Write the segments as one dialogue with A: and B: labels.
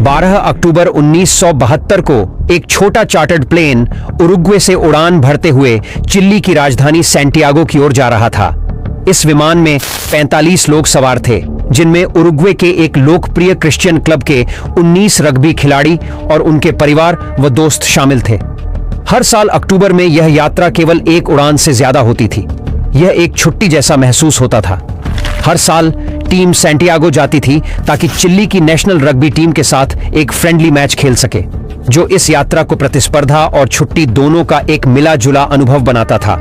A: 12 अक्टूबर 1972 को एक छोटा चार्टर्ड प्लेन उरुग्वे से उड़ान भरते हुए चिली की राजधानी सैंटियागो की ओर जा रहा था। इस विमान में 45 लोग सवार थे, जिनमें उरुग्वे के एक लोकप्रिय क्रिश्चियन क्लब के 19 रग्बी खिलाड़ी और उनके परिवार व दोस्त शामिल थे। हर साल अक्टूबर में यह यात्रा केवल एक उड़ान से ज्यादा होती थी। यह एक छुट्टी जैसा महसूस होता था। हर साल टीम सैंटियागो जाती थी ताकि चिली की नेशनल रग्बी टीम के साथ एक फ्रेंडली मैच खेल सके, जो इस यात्रा को प्रतिस्पर्धा और छुट्टी दोनों का एक मिला जुला अनुभव बनाता था।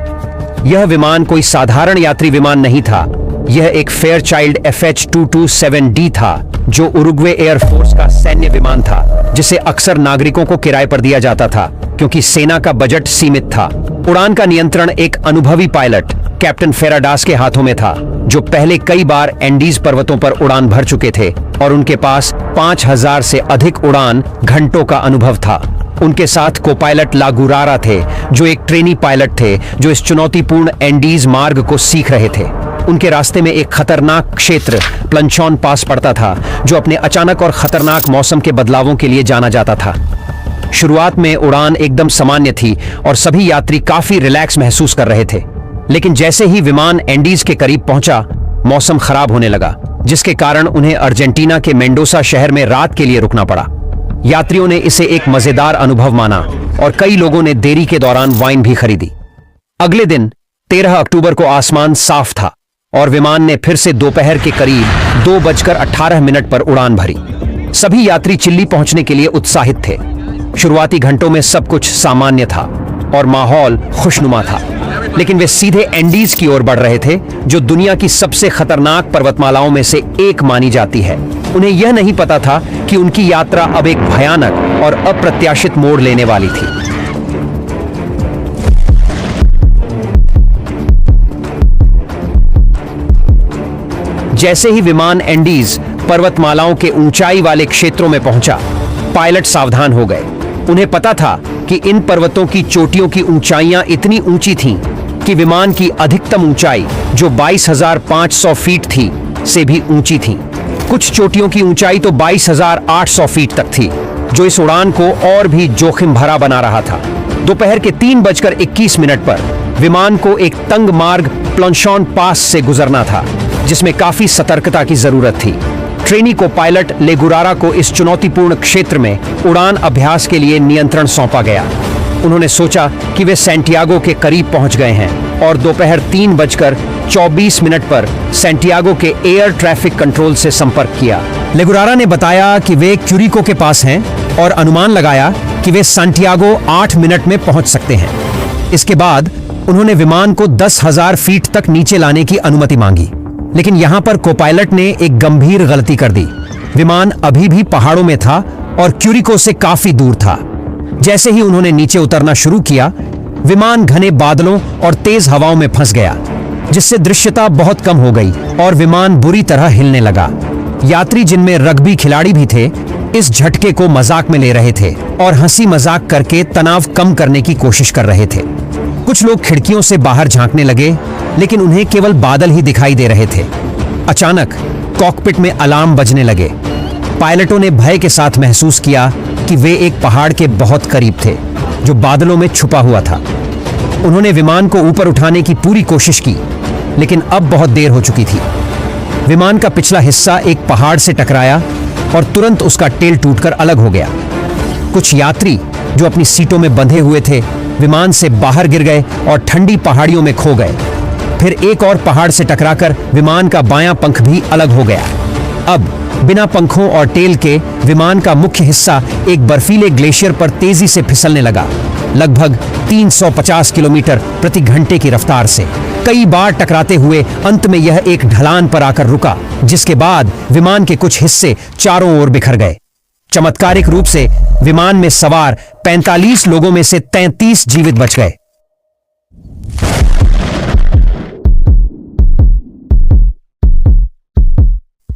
A: यह विमान कोई साधारण यात्री विमान नहीं था। यह एक फेयरचाइल्ड FH-227D था, जो उरुग्वे एयरफोर्स का सैन्य विमान था, जिसे अक्सर नागरिकों को किराए पर दिया जाता था क्योंकि सेना का बजट सीमित था। उड़ान का नियंत्रण एक अनुभवी पायलट कैप्टन फेराडास के हाथों में था, जो पहले कई बार एंडीज पर्वतों पर उड़ान भर चुके थे और उनके पास 5000 से अधिक उड़ान घंटों का अनुभव था। उनके साथ को पायलट लागुरारा थे, जो एक ट्रेनी पायलट थे जो इस चुनौतीपूर्ण एंडीज मार्ग को सीख रहे थे। उनके रास्ते में एक खतरनाक क्षेत्र प्लंचॉन पास पड़ता था, जो अपने अचानक और खतरनाक मौसम के बदलावों के लिए जाना जाता था। शुरुआत में उड़ान एकदम सामान्य थी और सभी यात्री काफी रिलैक्स महसूस कर रहे थे, लेकिन जैसे ही विमान एंडीज के करीब पहुंचा, मौसम खराब होने लगा, जिसके कारण उन्हें अर्जेंटीना के मेंडोसा शहर में रात के लिए रुकना पड़ा। यात्रियों ने इसे एक मजेदार अनुभव माना और कई लोगों ने देरी के दौरान वाइन भी खरीदी। अगले दिन 13 अक्टूबर को आसमान साफ था और विमान ने फिर से दोपहर के करीब 2:18 पर उड़ान भरी। सभी यात्री चिली पहुंचने के लिए उत्साहित थे। शुरुआती घंटों में सब कुछ सामान्य था और माहौल खुशनुमा था, लेकिन वे सीधे एंडीज की ओर बढ़ रहे थे, जो दुनिया की सबसे खतरनाक पर्वतमालाओं में से एक मानी जाती है। उन्हें यह नहीं पता था कि उनकी यात्रा अब एक भयानक और अप्रत्याशित मोड़ लेने वाली थी। जैसे ही विमान एंडीज पर्वतमालाओं के ऊंचाई वाले क्षेत्रों में पहुंचा, पायलट सावधान हो गए। उन्हें पता था कि इन पर्वतों की चोटियों की ऊंचाइयां इतनी ऊंची थीं कि विमान की अधिकतम ऊंचाई, जो 22,500 फीट थी, से भी ऊंची थी। कुछ चोटियों की ऊंचाई तो 22,800 फीट तक थी, जो इस उड़ान को और भी जोखिम भरा बना रहा था। दोपहर के 3:21 पर विमान को एक तंग मार्ग प्लंचॉन पास से गुजरना था, जिसमें काफी सतर्कता की जरूरत थी। ट्रेनी को पायलट लेगुरारा को इस चुनौतीपूर्ण क्षेत्र में उड़ान अभ्यास के लिए नियंत्रण सौंपा गया। उन्होंने सोचा कि वे सैंटियागो के करीब पहुंच गए हैं और दोपहर 3:24 पर सैंटियागो के एयर ट्रैफिक कंट्रोल से संपर्क किया। लेगुरारा ने बताया कि वे क्यूरिको के पास हैं और अनुमान लगाया कि वे सैंटियागो 8 मिनट में पहुंच सकते हैं। इसके बाद उन्होंने विमान को 10,000 फीट तक नीचे लाने की अनुमति मांगी, लेकिन यहां पर कोपायलट ने एक गंभीर गलती कर दी। विमान अभी भी पहाड़ों में था और क्यूरिको से काफी दूर था। जैसे ही उन्होंने नीचे उतरना शुरू किया, विमान घने बादलों और तेज हवाओं में फंस गया, जिससे दृश्यता बहुत कम हो गई और विमान बुरी तरह हिलने लगा। यात्री, जिनमें रग्बी खिलाड़ी भी थे, इस झटके को मजाक में ले रहे थे और हंसी मजाक करके तनाव कम करने की कोशिश कर रहे थे। कुछ लोग खिड़कियों से बाहर झांकने लगे, लेकिन उन्हें केवल बादल ही दिखाई दे रहे थे। अचानक कॉकपिट में अलार्म बजने लगे। पायलटों ने भय के साथ महसूस किया कि वे एक पहाड़ के बहुत करीब थे, जो बादलों में छुपा हुआ था। उन्होंने विमान को ऊपर उठाने की पूरी कोशिश की, लेकिन अब बहुत देर हो चुकी थी। विमान का पिछला हिस्सा एक पहाड़ से टकराया और तुरंत उसका टेल टूटकर अलग हो गया। कुछ यात्री, जो अपनी सीटों में बंधे हुए थे, विमान से बाहर गिर गए और ठंडी पहाड़ियों में खो गए। फिर एक और पहाड़ से टकराकर विमान का बायां पंख भी अलग हो गया। अब बिना पंखों और टेल के विमान का मुख्य हिस्सा एक बर्फीले ग्लेशियर पर तेजी से फिसलने लगा, लगभग 350 किलोमीटर प्रति घंटे की रफ्तार से। कई बार टकराते हुए अंत में यह एक ढलान पर आकर रुका, जिसके बाद विमान के कुछ हिस्से चारों ओर बिखर गए। चमत्कारिक रूप से विमान में सवार 45 लोगों में से 33 जीवित बच गए।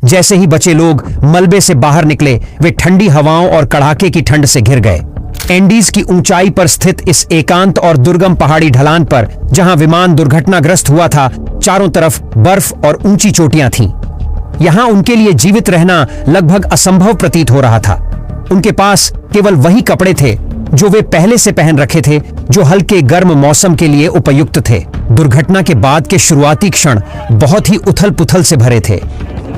A: जैसे ही बचे लोग मलबे से बाहर निकले, वे ठंडी हवाओं और कड़ाके की ठंड से घिर गए। एंडीज की ऊंचाई पर स्थित इस एकांत और दुर्गम पहाड़ी ढलान पर, जहां विमान दुर्घटनाग्रस्त हुआ था, चारों तरफ बर्फ और ऊंची चोटियां थीं। यहां उनके लिए जीवित रहना लगभग असंभव प्रतीत हो रहा था। उनके पास केवल वही कपड़े थे जो वे पहले से पहन रखे थे, जो हल्के गर्म मौसम के लिए उपयुक्त थे। दुर्घटना के बाद के शुरुआती क्षण बहुत ही उथल पुथल से भरे थे।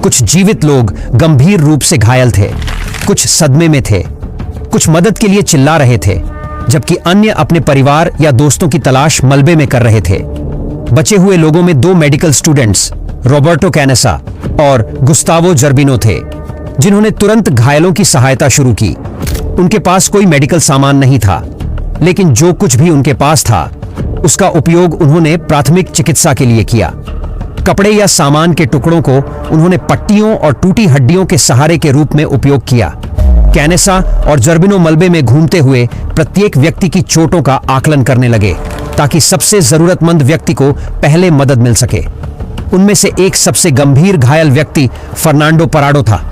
A: कुछ जीवित लोग गंभीर रूप से घायल थे, कुछ सदमे में थे, कुछ मदद के लिए चिल्ला रहे थे, जबकि अन्य अपने परिवार या दोस्तों की तलाश मलबे में कर रहे थे। बचे हुए लोगों में 2 मेडिकल स्टूडेंट्स रॉबर्टो कैनेसा और गुस्तावो जर्बिनो थे, जिन्होंने तुरंत घायलों की सहायता शुरू की। उनके पास कोई मेडिकल सामान नहीं था, लेकिन जो कुछ भी उनके पास था उसका उपयोग उन्होंने प्राथमिक चिकित्सा के लिए किया। कपड़े या सामान के टुकड़ों को उन्होंने पट्टियों और टूटी हड्डियों के सहारे के रूप में उपयोग किया। कैनेसा और जर्बिनो मलबे में घूमते हुए प्रत्येक व्यक्ति की चोटों का आकलन करने लगे, ताकि सबसे जरूरतमंद व्यक्ति को पहले मदद मिल सके। उनमें से एक सबसे गंभीर घायल व्यक्ति फर्नांडो पराडो था,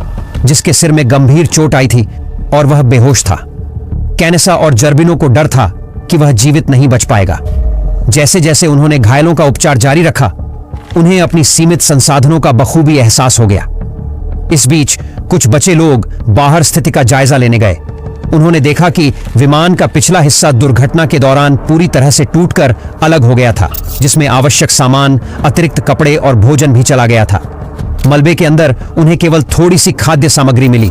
A: जिसके सिर में गंभीर चोट आई थी और वह बेहोश था। कैनेसा और जर्बिनो को डर था कि वह जीवित नहीं बच पाएगा। जैसे जैसे उन्होंने घायलों का उपचार जारी रखा, उन्हें अपनी सीमित संसाधनों का बखूबी एहसास हो गया। इस बीच कुछ बचे लोग बाहर स्थिति का जायजा लेने गए। उन्होंने देखा कि विमान का पिछला हिस्सा दुर्घटना के दौरान पूरी तरह से टूटकर अलग हो गया था, जिसमें आवश्यक सामान, अतिरिक्त कपड़े और भोजन भी चला गया था। मलबे के अंदर उन्हें केवल थोड़ी सी खाद्य सामग्री मिली।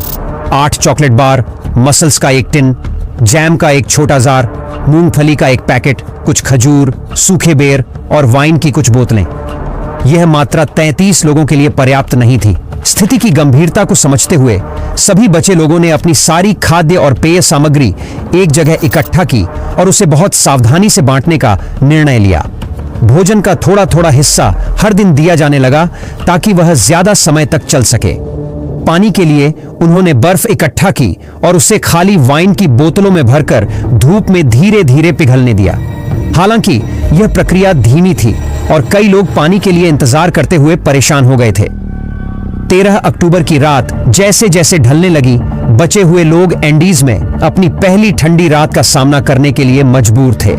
A: 8 चॉकलेट बार, मसल्स का एक टिन, जैम का एक छोटा जार, मूंगफली का एक पैकेट, कुछ खजूर, सूखे बेर और वाइन की कुछ बोतलें। यह मात्रा 33 लोगों के लिए पर्याप्त नहीं थी। स्थिति की गंभीरता को समझते हुए सभी बचे लोगों ने अपनी सारी खाद्य और पेय सामग्री एक जगह इकट्ठा की और उसे बहुत सावधानी से बांटने का निर्णय लिया। भोजन का थोड़ा थोड़ा हिस्सा हर दिन दिया जाने लगा, ताकि वह ज्यादा समय तक चल सके। पानी के लिए उन्होंने बर्फ इकट्ठा की और उसे खाली वाइन की बोतलों में भरकर धूप में धीरे धीरे पिघलने दिया। हालांकि यह प्रक्रिया धीमी थी और कई लोग पानी के लिए इंतजार करते हुए परेशान हो गए थे। 13 अक्टूबर की रात जैसे जैसे ढलने लगी, बचे हुए लोग एंडीज में अपनी पहली ठंडी रात का सामना करने के लिए मजबूर थे।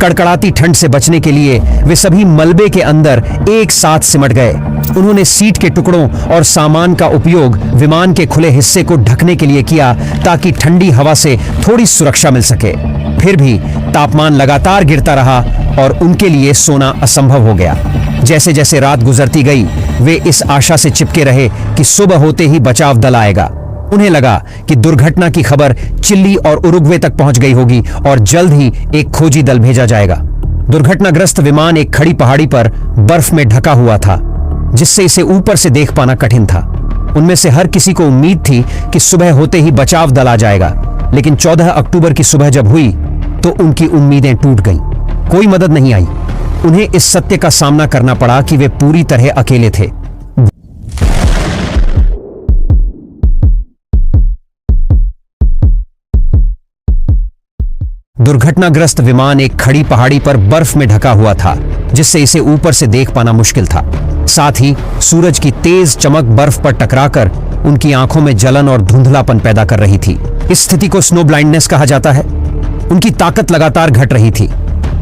A: कड़कड़ाती ठंड से बचने के लिए वे सभी मलबे के अंदर एक साथ सिमट गए। उन्होंने सीट के टुकड़ों और सामान का उपयोग विमान के खुले हिस्से को ढकने के लिए किया, ताकि ठंडी हवा से थोड़ी सुरक्षा मिल सके। फिर भी तापमान लगातार गिरता रहा और उनके लिए सोना असंभव हो गया। जैसे जैसे रात गुजरती गई, वे इस आशा से चिपके रहे कि सुबह होते ही बचाव दल आएगा। उन्हें लगा कि दुर्घटना की खबर चिली और उरुग्वे तक पहुंच गई होगी और जल्द ही एक खोजी दल भेजा जाएगा। दुर्घटनाग्रस्त विमान एक खड़ी पहाड़ी पर बर्फ में ढका हुआ था, जिससे इसे ऊपर से देख पाना कठिन था। उनमें से हर किसी को उम्मीद थी कि सुबह होते ही बचाव दल आ जाएगा, लेकिन 14 अक्टूबर की सुबह जब हुई तो उनकी उम्मीदें टूट गईं। कोई मदद नहीं आई। उन्हें इस सत्य का सामना करना पड़ा कि वे पूरी तरह अकेले थे। दुर्घटनाग्रस्त विमान एक खड़ी पहाड़ी पर बर्फ में ढका हुआ था, जिससे इसे ऊपर से देख पाना मुश्किल था। साथ ही सूरज की तेज चमक बर्फ पर टकराकर उनकी आंखों में जलन और धुंधलापन पैदा कर रही थी। इस स्थिति को स्नो ब्लाइंडनेस कहा जाता है। उनकी ताकत लगातार घट रही थी,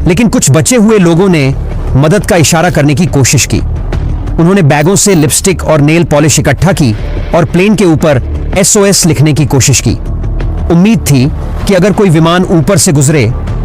A: लेकिन कुछ बचे हुए लोगों ने मदद का इशारा करने की कोशिश की। उन्होंने बैगों से लिपस्टिक और नेल पॉलिश इकट्ठा की और प्लेन के ऊपर SOS लिखने की कोशिश की। उम्मीद थी कि अगर कोई विमान ऊपर से गुजरे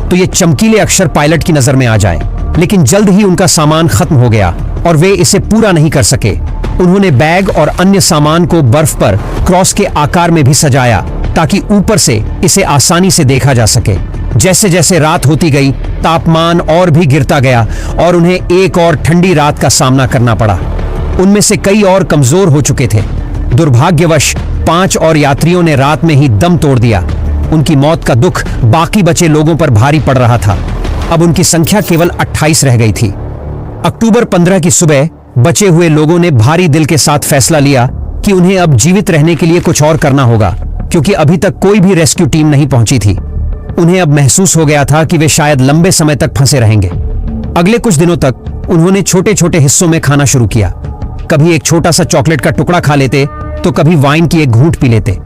A: तो ये चमकीले अक्षर पायलट की नजर में आ जाएं, लेकिन जल्द ही उनका सामान खत्म हो गया और वे इसे पूरा नहीं कर सके। उन्होंने बैग और अन्य सामान को बर्फ पर क्रॉस के आकार में भी सजाया, ताकि ऊपर से इसे आसानी से देखा जा सके। जैसे जैसे रात होती गई, तापमान और भी गिरता गया और उन्हें एक और ठंडी रात का सामना करना पड़ा। उनमें से कई और कमजोर हो चुके थे। दुर्भाग्यवश 5 और यात्रियों ने रात में ही दम तोड़ दिया। उनकी मौत का दुख बाकी बचे लोगों पर भारी पड़ रहा था। अब उनकी संख्या केवल 28 रह गई थी। अक्टूबर 15 की सुबह बचे हुए लोगों ने भारी दिल के साथ फैसला लिया कि उन्हें अब जीवित रहने के लिए कुछ और करना होगा, क्योंकि अभी तक कोई भी रेस्क्यू टीम नहीं पहुंची थी। उन्हें अब महसूस हो गया था कि वे शायद लंबे समय तक फंसे रहेंगे। अगले कुछ दिनों तक उन्होंने छोटे छोटे हिस्सों में खाना शुरू किया। कभी एक छोटा सा चॉकलेट का टुकड़ा खा लेते तो कभी वाइन की एक घूंट पी लेते।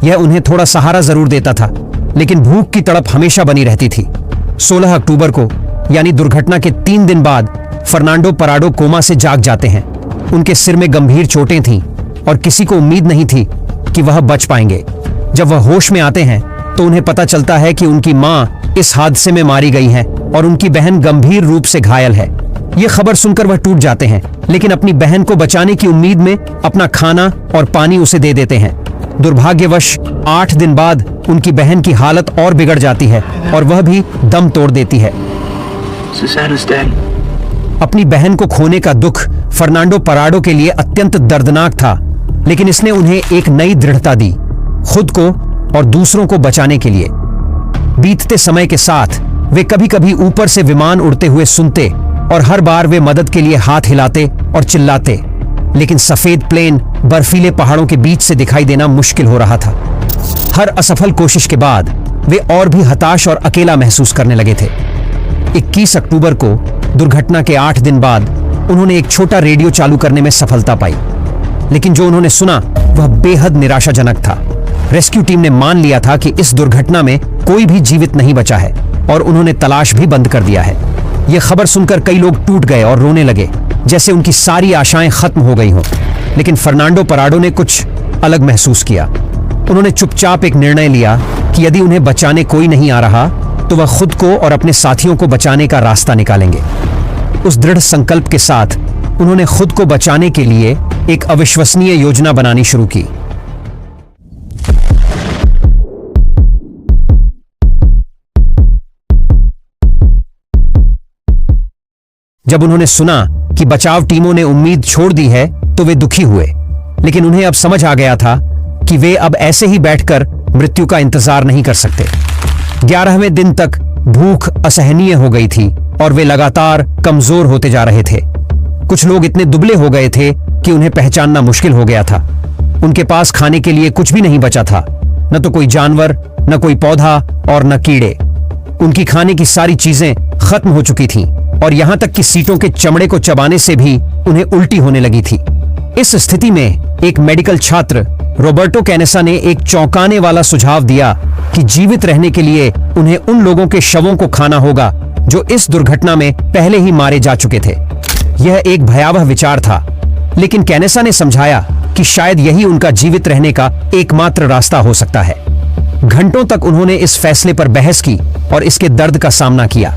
A: यह उन्हें थोड़ा सहारा जरूर देता था, लेकिन भूख की तड़प हमेशा बनी रहती थी। 16 अक्टूबर को, यानी दुर्घटना के 3 दिन बाद, फर्नांडो पराडो कोमा से जाग जाते हैं। उनके सिर में गंभीर चोटें थीं और किसी को उम्मीद नहीं थी कि वह बच पाएंगे। जब वह होश में आते हैं तो उन्हें पता चलता है कि उनकी मां इस हादसे में मारी गई है और उनकी बहन गंभीर रूप से घायल है। ये खबर सुनकर वह टूट जाते हैं, लेकिन अपनी बहन को बचाने की उम्मीद में अपना खाना और पानी उसे दे देते हैं। दुर्भाग्यवश 8 दिन बाद उनकी बहन की हालत और बिगड़ जाती है और वह भी दम तोड़ देती है। अपनी बहन को खोने का दुख फर्नांडो पराडो के लिए अत्यंत दर्दनाक था, लेकिन इसने उन्हें एक नई दृढ़ता दी, खुद को और दूसरों को बचाने के लिए। बीतते समय के साथ वे कभी कभी ऊपर से विमान उड़ते हुए सुनते और हर बार वे मदद के लिए हाथ हिलाते और चिल्लाते, लेकिन सफेद प्लेन बर्फीले पहाड़ों के बीच से दिखाई देना मुश्किल हो रहा था। हर असफल कोशिश के बाद वे और भी हताश और अकेला महसूस करने लगे थे। 21 अक्टूबर को दुर्घटना के 8 दिन बाद उन्होंने एक छोटा रेडियो चालू करने में सफलता पाई, लेकिन जो उन्होंने सुना वह बेहद निराशाजनक था। रेस्क्यू टीम ने मान लिया था कि इस दुर्घटना में कोई भी जीवित नहीं बचा है और उन्होंने तलाश भी बंद कर दिया है। यह खबर सुनकर कई लोग टूट गए और रोने लगे, जैसे उनकी सारी आशाएं खत्म हो गई हों। लेकिन फर्नांडो पराडो ने कुछ अलग महसूस किया। उन्होंने चुपचाप एक निर्णय लिया कि यदि उन्हें बचाने कोई नहीं आ रहा तो वह खुद को और अपने साथियों को बचाने का रास्ता निकालेंगे। उस दृढ़ संकल्प के साथ उन्होंने खुद को बचाने के लिए एक अविश्वसनीय योजना बनानी शुरू की। जब उन्होंने सुना कि बचाव टीमों ने उम्मीद छोड़ दी है तो वे दुखी हुए, लेकिन उन्हें अब समझ आ गया था कि वे अब ऐसे ही बैठकर मृत्यु का इंतजार नहीं कर सकते। 11वें दिन तक भूख असहनीय हो गई थी और वे लगातार कमजोर होते जा रहे थे। कुछ लोग इतने दुबले हो गए थे कि उन्हें पहचानना मुश्किल हो गया था। उनके पास खाने के लिए कुछ भी नहीं बचा था, न तो कोई जानवर, न कोई पौधा और न कीड़े। उनकी खाने की सारी चीजें खत्म हो चुकी थीं और यहां तक कि सीटों के चमड़े को चबाने से भी उन्हें उल्टी होने लगी थी। इस स्थिति में एक मेडिकल छात्र रॉबर्टो कैनेसा ने एक चौंकाने वाला सुझाव दिया कि जीवित रहने के लिए उन्हें उन लोगों के शवों को खाना होगा जो इस दुर्घटना में पहले ही मारे जा चुके थे। यह एक भयावह विचार था, लेकिन कैनेसा ने समझाया कि शायद यही उनका जीवित रहने का एकमात्र रास्ता हो सकता है। घंटों तक उन्होंने इस फैसले पर बहस की और इसके दर्द का सामना किया।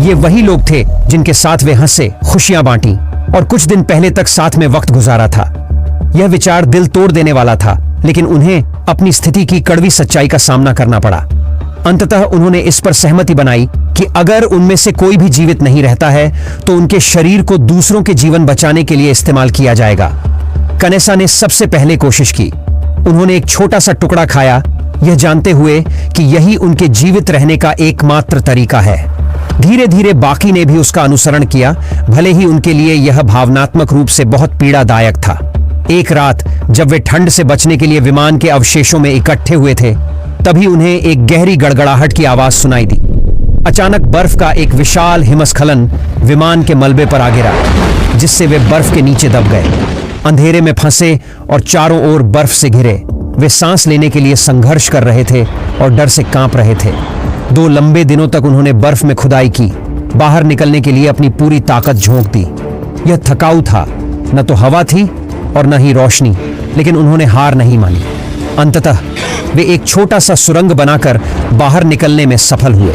A: ये वही लोग थे जिनके साथ वे हंसे, खुशियां बांटी और कुछ दिन पहले तक साथ में वक्त गुजारा था। यह विचार दिल तोड़ देने वाला था, लेकिन उन्हें अपनी स्थिति की कड़वी सच्चाई का सामना करना पड़ा। अंततः उन्होंने इस पर सहमति बनाई कि अगर उनमें से कोई भी जीवित नहीं रहता है तो उनके शरीर को दूसरों के जीवन बचाने के लिए इस्तेमाल किया जाएगा। कैनेसा ने सबसे पहले कोशिश की। उन्होंने एक छोटा सा टुकड़ा खाया, यह जानते हुए कि यही उनके जीवित रहने का एकमात्र तरीका है। धीरे धीरे बाकी ने भी उसका अनुसरण किया, भले ही उनके लिए यह भावनात्मक रूप से बहुत पीड़ादायक था। एक रात जब वे ठंड से बचने के लिए विमान के अवशेषों में इकट्ठे हुए थे, तभी उन्हें एक गहरी गड़गड़ाहट की आवाज सुनाई दी। अचानक बर्फ का एक विशाल हिमस्खलन विमान के मलबे पर आ गिरा, जिससे वे बर्फ के नीचे दब गए। अंधेरे में फंसे और चारों ओर बर्फ से घिरे, वे सांस लेने के लिए संघर्ष कर रहे थे और डर से कांप रहे थे। 2 लंबे दिनों तक उन्होंने बर्फ में खुदाई की, बाहर निकलने के लिए अपनी पूरी ताकत झोंक दी। यह थकाऊ था, न तो हवा थी और न ही रोशनी, लेकिन उन्होंने हार नहीं मानी। अंततः वे एक छोटा सा सुरंग बनाकर बाहर निकलने में सफल हुए।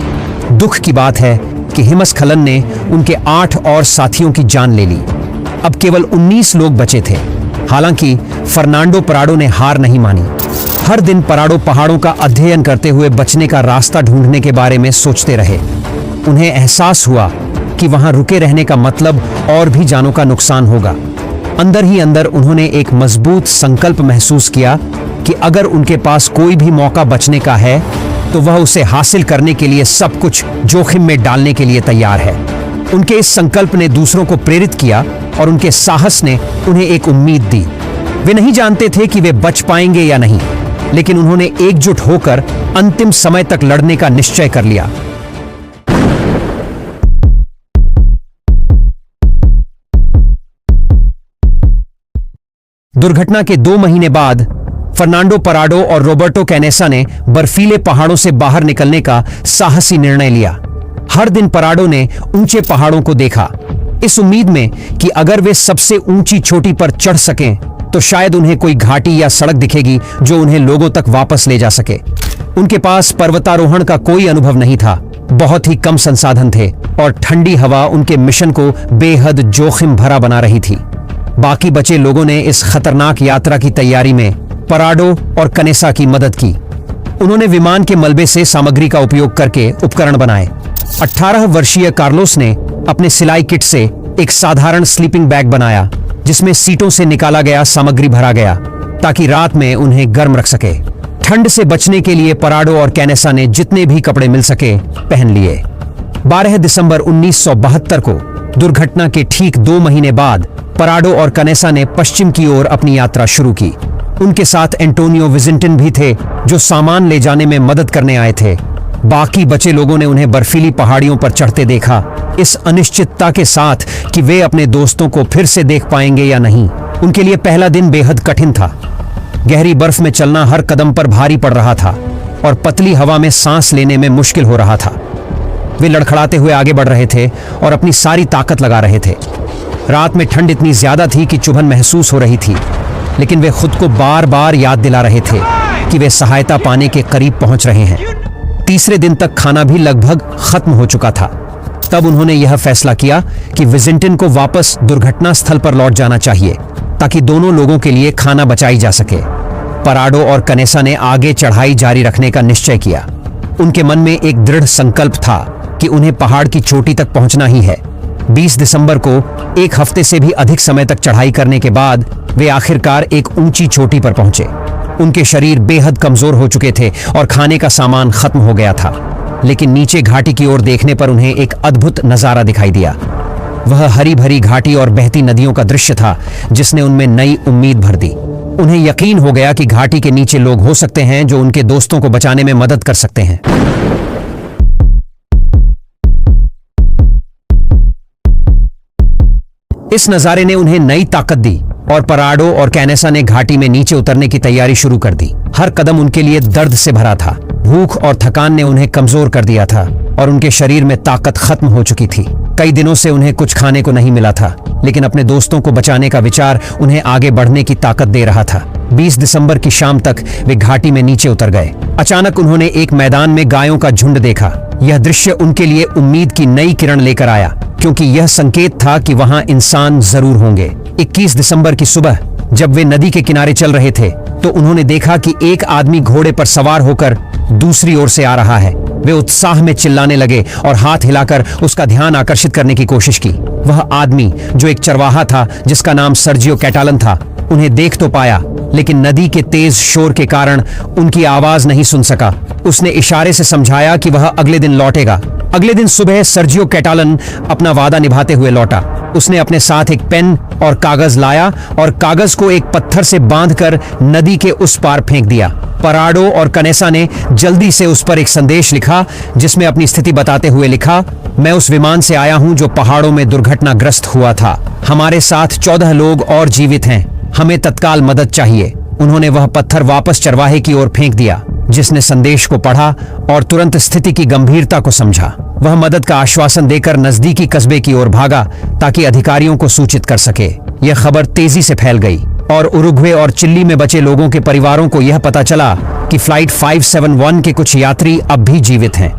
A: दुख की बात है कि हिमस्खलन ने उनके 8 और साथियों की जान ले ली। अब केवल 19 लोग बचे थे। हालांकि फर्नांडो पराडो ने हार नहीं मानी। हर दिन पराडो पहाड़ों का अध्ययन करते हुए बचने का रास्ता ढूंढने के बारे में सोचते रहे। उन्हें एहसास हुआ कि वहां रुके रहने का मतलब और भी जानों का नुकसान होगा। अंदर ही अंदर उन्होंने एक मजबूत संकल्प महसूस किया कि अगर उनके पास कोई भी मौका बचने का है तो वह उसे हासिल करने के लिए सब कुछ जोखिम में डालने के लिए तैयार है। उनके इस संकल्प ने दूसरों को प्रेरित किया और उनके साहस ने उन्हें एक उम्मीद दी। वे नहीं जानते थे कि वे बच पाएंगे या नहीं, लेकिन उन्होंने एकजुट होकर अंतिम समय तक लड़ने का निश्चय कर लिया। दुर्घटना के 2 महीने बाद फर्नांडो पराडो और रॉबर्टो कैनेसा ने बर्फीले पहाड़ों से बाहर निकलने का साहसी निर्णय लिया। हर दिन पराडो ने ऊंचे पहाड़ों को देखा, इस उम्मीद में कि अगर वे सबसे ऊंची चोटी पर चढ़ सकें तो शायद उन्हें कोई घाटी या सड़क दिखेगी जो उन्हें लोगों तक वापस ले जा सके। उनके पास पर्वतारोहण का कोई अनुभव नहीं था, बहुत ही कम संसाधन थे और ठंडी हवा उनके मिशन को बेहद जोखिम भरा बना रही थी। बाकी बचे लोगों ने इस खतरनाक यात्रा की तैयारी में पराडो और कनेसा की मदद की। उन्होंने विमान के मलबे से सामग्री का उपयोग करके उपकरण बनाए। 18 वर्षीय कार्लोस ने अपने सिलाई किट से एक साधारण स्लीपिंग बैग बनाया जिसमें सीटों से निकाला गया सामग्री भरा गया ताकि रात में उन्हें गर्म रख सके। ठंड से बचने के लिए पराडो और कैनेसा ने जितने भी कपड़े मिल सके पहन लिए। 12 दिसंबर 1972 को दुर्घटना के ठीक 2 महीने बाद पराडो और कनेसा ने पश्चिम की ओर अपनी यात्रा शुरू की। उनके साथ एंटोनियो विजिंटन भी थे जो सामान ले जाने में मदद करने आए थे। बाकी बचे लोगों ने उन्हें बर्फीली पहाड़ियों पर चढ़ते देखा, इस अनिश्चितता के साथ कि वे अपने दोस्तों को फिर से देख पाएंगे या नहीं। उनके लिए पहला दिन बेहद कठिन था। गहरी बर्फ में चलना हर कदम पर भारी पड़ रहा था और पतली हवा में सांस लेने में मुश्किल हो रहा था। वे लड़खड़ाते हुए आगे बढ़ रहे थे और अपनी सारी ताकत लगा रहे थे। रात में ठंड इतनी ज्यादा थी कि चुभन महसूस हो रही थी, लेकिन वे खुद को बार बार याद दिला रहे थे कि वे सहायता पाने के करीब पहुंच रहे हैं। तीसरे दिन तक खाना भी लगभग खत्म हो चुका था। तब उन्होंने यह फैसला किया कि विजिंटन को वापस दुर्घटना स्थल पर लौट जाना चाहिए ताकि दोनों लोगों के लिए खाना बचाई जा सके। पराडो और कनेसा ने आगे चढ़ाई जारी रखने का निश्चय किया। उनके मन में एक दृढ़ संकल्प था कि उन्हें पहाड़ की चोटी तक पहुंचना ही है। 20 दिसंबर को 1 हफ्ते से भी अधिक समय तक चढ़ाई करने के बाद वे आखिरकार एक ऊंची चोटी पर पहुंचे। उनके शरीर बेहद कमजोर हो चुके थे और खाने का सामान खत्म हो गया था, लेकिन नीचे घाटी की ओर देखने पर उन्हें एक अद्भुत नजारा दिखाई दिया। वह हरी भरी घाटी और बहती नदियों का दृश्य था जिसने उनमें नई उम्मीद भर दी। उन्हें यकीन हो गया कि घाटी के नीचे लोग हो सकते हैं जो उनके दोस्तों को बचाने में मदद कर सकते हैं। इस नजारे ने उन्हें नई ताकत दी और पराडो और कैनेसा ने घाटी में नीचे उतरने की तैयारी शुरू कर दी। हर कदम उनके लिए दर्द से भरा था। भूख और थकान ने उन्हें कमजोर कर दिया था और उनके शरीर में ताकत खत्म हो चुकी थी। कई दिनों से उन्हें कुछ खाने को नहीं मिला था, लेकिन अपने दोस्तों को बचाने का विचार उन्हें आगे बढ़ने की ताकत दे रहा था। 20 दिसंबर की शाम तक वे घाटी में नीचे उतर गए। अचानक उन्होंने एक मैदान में गायों का झुंड देखा। यह दृश्य उनके लिए उम्मीद की नई किरण लेकर आया, क्योंकि यह संकेत था कि वहां इंसान जरूर होंगे। 21 दिसंबर की सुबह जब वे नदी के किनारे चल रहे थे तो उन्होंने देखा कि एक आदमी घोड़े पर सवार होकर दूसरी ओर से आ रहा है। वे उत्साह में चिल्लाने लगे और हाथ हिलाकर उसका ध्यान आकर्षित करने की कोशिश की। वह आदमी, जो एक चरवाहा था जिसका नाम सर्जियो कैटालन था, उन्हें देख तो पाया, लेकिन नदी के तेज शोर के कारण उनकी आवाज नहीं सुन सका। उसने इशारे से समझाया कि वह अगले दिन लौटेगा। अगले दिन सुबह सर्जियो कैटालन अपना वादा निभाते हुए लौटा। उसने अपने साथ एक पेन और कागज लाया और कागज को एक पत्थर से बांधकर नदी के उस पार फेंक दिया। पराडो और कनेसा ने जल्दी से उस पर एक संदेश लिखा जिसमें अपनी स्थिति बताते हुए लिखा, मैं उस विमान से आया हूं जो पहाड़ों में दुर्घटनाग्रस्त हुआ था। हमारे साथ 14 लोग और जीवित हैं। हमें तत्काल मदद चाहिए। उन्होंने वह पत्थर वापस चरवाहे की ओर फेंक दिया, जिसने संदेश को पढ़ा और तुरंत स्थिति की गंभीरता को समझा। वह मदद का आश्वासन देकर नजदीकी कस्बे की ओर भागा ताकि अधिकारियों को सूचित कर सके। यह खबर तेजी से फैल गई और उरुग्वे और चिली में बचे लोगों के परिवारों को यह पता चला कि फ्लाइट 571 के कुछ यात्री अब भी जीवित हैं।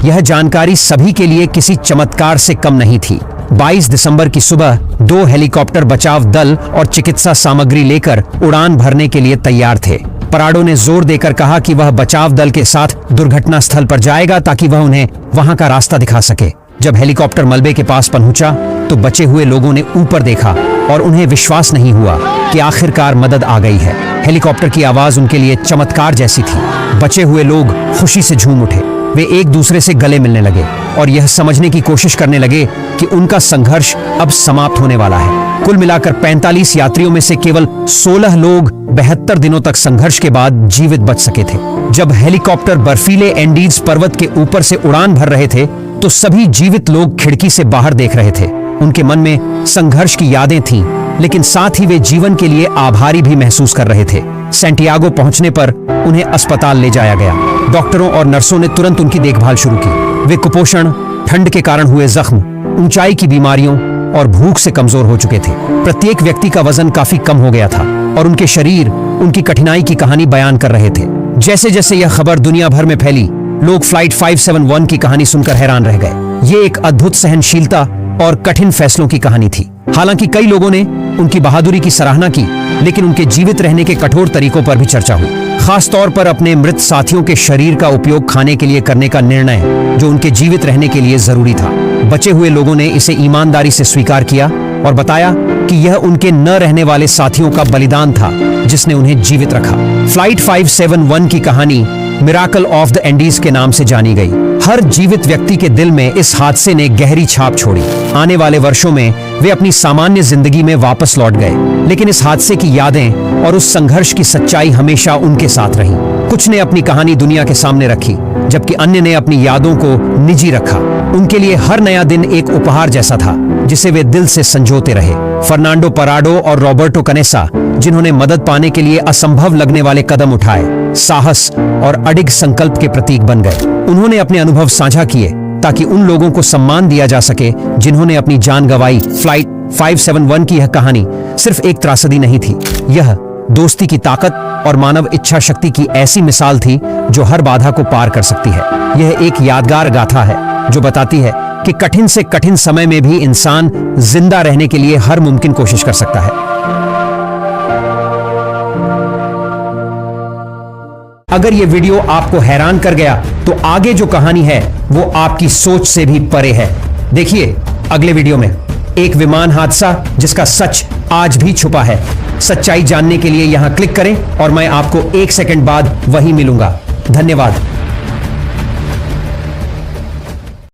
A: यह जानकारी सभी के लिए किसी चमत्कार से कम नहीं थी। 22 दिसंबर की सुबह 2 हेलीकॉप्टर बचाव दल और चिकित्सा सामग्री लेकर उड़ान भरने के लिए तैयार थे। पराडो ने जोर देकर कहा कि वह बचाव दल के साथ दुर्घटना स्थल पर जाएगा ताकि वह उन्हें वहां का रास्ता दिखा सके। जब हेलीकॉप्टर मलबे के पास पहुंचा तो बचे हुए लोगों ने ऊपर देखा और उन्हें विश्वास नहीं हुआ कि आखिरकार मदद आ गई है। हेलीकॉप्टर की आवाज उनके लिए चमत्कार जैसी थी। बचे हुए लोग खुशी से झूम उठे। वे एक दूसरे से गले मिलने लगे और यह समझने की कोशिश करने लगे कि उनका संघर्ष अब समाप्त होने वाला है। कुल मिलाकर 45 यात्रियों में से केवल 16 लोग 72 दिनों तक संघर्ष के बाद जीवित बच सके थे। जब हेलीकॉप्टर बर्फीले एंडीज पर्वत के ऊपर से उड़ान भर रहे थे तो सभी जीवित लोग खिड़की से बाहर देख रहे थे। उनके मन में संघर्ष की यादें थीं, लेकिन साथ ही वे जीवन के लिए आभारी भी महसूस कर रहे थे। सैंटियागो पहुंचने पर उन्हें अस्पताल ले जाया गया। डॉक्टरों और नर्सों ने तुरंत उनकी देखभाल शुरू की। वे कुपोषण, ठंड के कारण हुए जख्म, ऊंचाई की बीमारियों और भूख से कमजोर हो चुके थे। प्रत्येक व्यक्ति का वजन काफी कम हो गया था और उनके शरीर उनकी कठिनाई की कहानी बयान कर रहे थे। जैसे जैसे यह खबर दुनिया भर में फैली, लोग फ्लाइट 571 की कहानी सुनकर हैरान रह गए। ये एक अद्भुत सहनशीलता और कठिन फैसलों की कहानी थी। हालांकि कई लोगों ने उनकी बहादुरी की सराहना की, लेकिन उनके जीवित रहने के कठोर तरीकों पर भी चर्चा हुई। खास तौर पर अपने मृत साथियों के शरीर का उपयोग खाने के लिए करने का निर्णय, जो उनके जीवित रहने के लिए जरूरी था। बचे हुए लोगों ने इसे ईमानदारी से स्वीकार किया और बताया कि यह उनके न रहने वाले साथियों का बलिदान था जिसने उन्हें जीवित रखा। फ्लाइट 571 की कहानी मिराकल ऑफ द एंडीज के नाम से जानी गई। हर जीवित व्यक्ति के दिल में इस हादसे ने गहरी छाप छोड़ी। आने वाले वर्षों में वे अपनी सामान्य जिंदगी में वापस लौट गए, लेकिन इस हादसे की यादें और उस संघर्ष की सच्चाई हमेशा उनके साथ रही। कुछ ने अपनी कहानी दुनिया के सामने रखी, जबकि अन्य ने अपनी यादों को निजी रखा। उनके लिए हर नया दिन एक उपहार जैसा था, जिसे वे दिल से संजोते रहे। फर्नांडो पराडो और रॉबर्टो कनेसा, जिन्होंने मदद पाने के लिए असंभव लगने वाले कदम उठाए, साहस और अडिग संकल्प के प्रतीक बन गए। उन्होंने अपने अनुभव साझा किए ताकि उन लोगों को सम्मान दिया जा सके जिन्होंने अपनी जान गंवाई। फ्लाइट 571 की यह कहानी सिर्फ एक त्रासदी नहीं थी, यह दोस्ती की ताकत और मानव इच्छा शक्ति की ऐसी मिसाल थी जो हर बाधा को पार कर सकती है। यह एक यादगार गाथा है जो बताती है कि कठिन से कठिन समय में भी इंसान जिंदा रहने के लिए हर मुमकिन कोशिश कर सकता है। अगर यह वीडियो आपको हैरान कर गया तो आगे जो कहानी है वो आपकी सोच से भी परे है। देखिए अगले वीडियो में एक विमान हादसा जिसका सच आज भी छुपा है। सच्चाई जानने के लिए यहां क्लिक करें और मैं आपको 1 सेकंड बाद वहीं मिलूंगा। धन्यवाद।